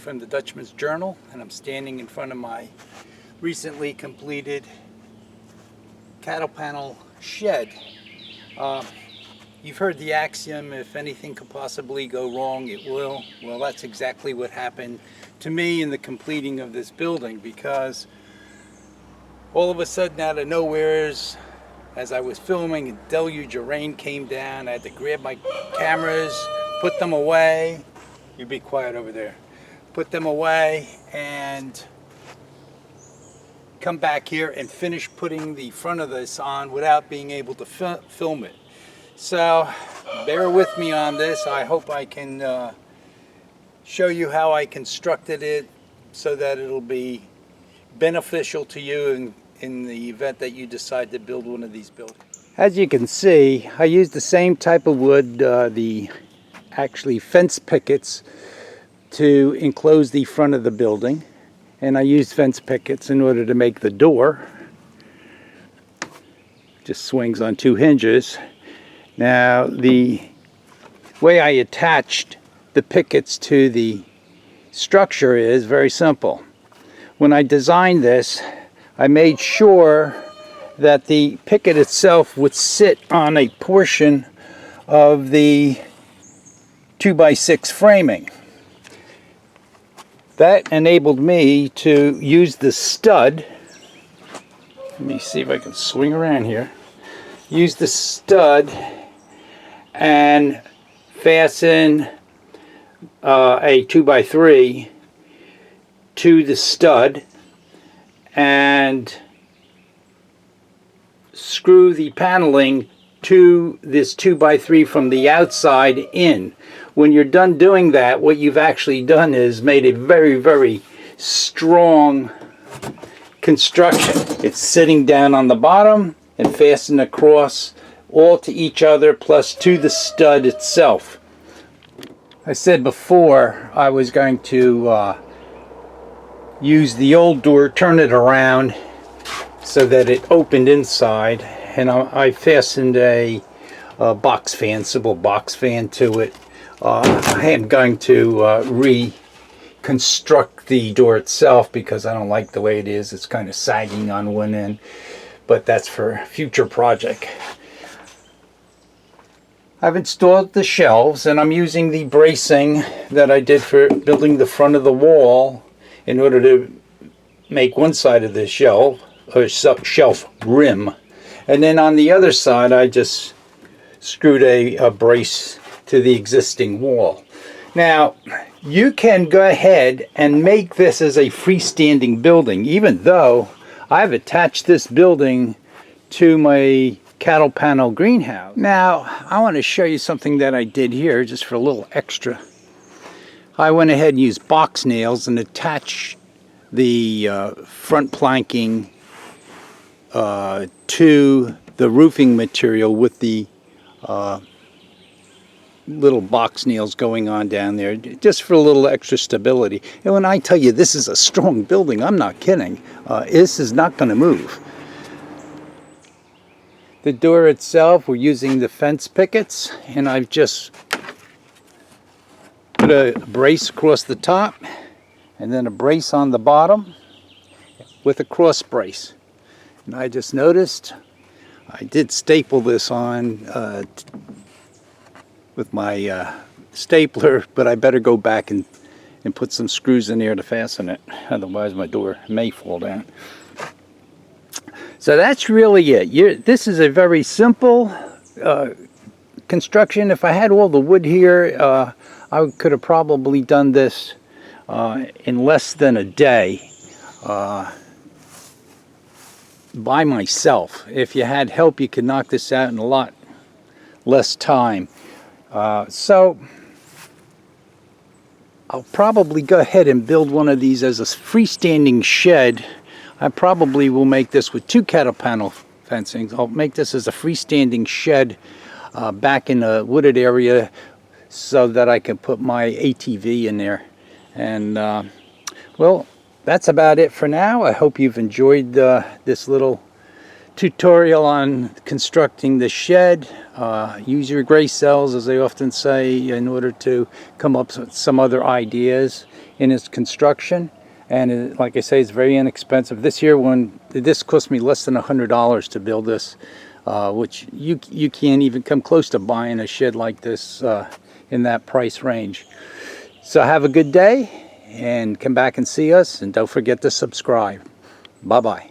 from the Dutchman's Journal, and I'm standing in front of my recently completed cattle panel shed. You've heard the axiom, if anything could possibly go wrong, it will. Well, that's exactly what happened to me in the completing of this building, because all of a sudden, out of nowhere, as I was filming, a deluge of rain came down. I had to grab my cameras, put them away. You be quiet over there. Put them away and come back here and finish putting the front of this on without being able to film it. So bear with me on this. I hope I can show you how I constructed it so that it'll be beneficial to you in the event that you decide to build one of these buildings. As you can see, I used the same type of wood, the actually fence pickets, to enclose the front of the building, and I used fence pickets in order to make the door. Just swings on two hinges. Now the way I attached the pickets to the structure is very simple. When I designed this, I made sure that the picket itself would sit on a portion of the 2x6 framing. That enabled me to use the stud. Let me see if I can swing around here. Use the stud and fasten a 2x3 to the stud and screw the paneling to this 2x3 from the outside in. When you're done doing that, what you've actually done is made a very, very strong construction. It's sitting down on the bottom and fastened across all to each other, plus to the stud itself. I said before I was going to use the old door, turn it around so that it opened inside, and I fastened a box fan, simple box fan to it. I am going to reconstruct the door itself because I don't like the way it is. It's kind of sagging on one end, but that's for a future project. I've installed the shelves, and I'm using the bracing that I did for building the front of the wall in order to make one side of the shelf, or shelf rim, and then on the other side I just screwed a brace to the existing wall. Now you can go ahead and make this as a freestanding building, even though I've attached this building to my cattle panel greenhouse. Now I want to show you something that I did here just for a little extra. I went ahead and used box nails and attached the front planking to the roofing material with the little box nails going on down there, just for a little extra stability. And when I tell you this is a strong building, I'm not kidding. This is not going to move. The door itself, we're using the fence pickets, and I've just put a brace across the top and then a brace on the bottom with a cross brace. And I just noticed I did staple this on with my stapler, but I better go back and put some screws in there to fasten it, otherwise my door may fall down. So that's really it. This is a very simple construction. If I had all the wood here, I could have probably done this in less than a day by myself. If you had help, you could knock this out in a lot less time. So I'll probably go ahead and build one of these as a freestanding shed. I probably will make this with 2 cattle panel fencings. I'll make this as a freestanding shed back in a wooded area so that I can put my ATV in there. And well, that's about it for now. I hope you've enjoyed this little tutorial on constructing the shed. Use your gray cells, as I often say, in order to come up with some other ideas in its construction. And like I say, it's very inexpensive. This cost me less than $100 to build this, which you can't even come close to buying a shed like this in that price range. So have a good day, and come back and see us, and don't forget to subscribe. Bye-bye.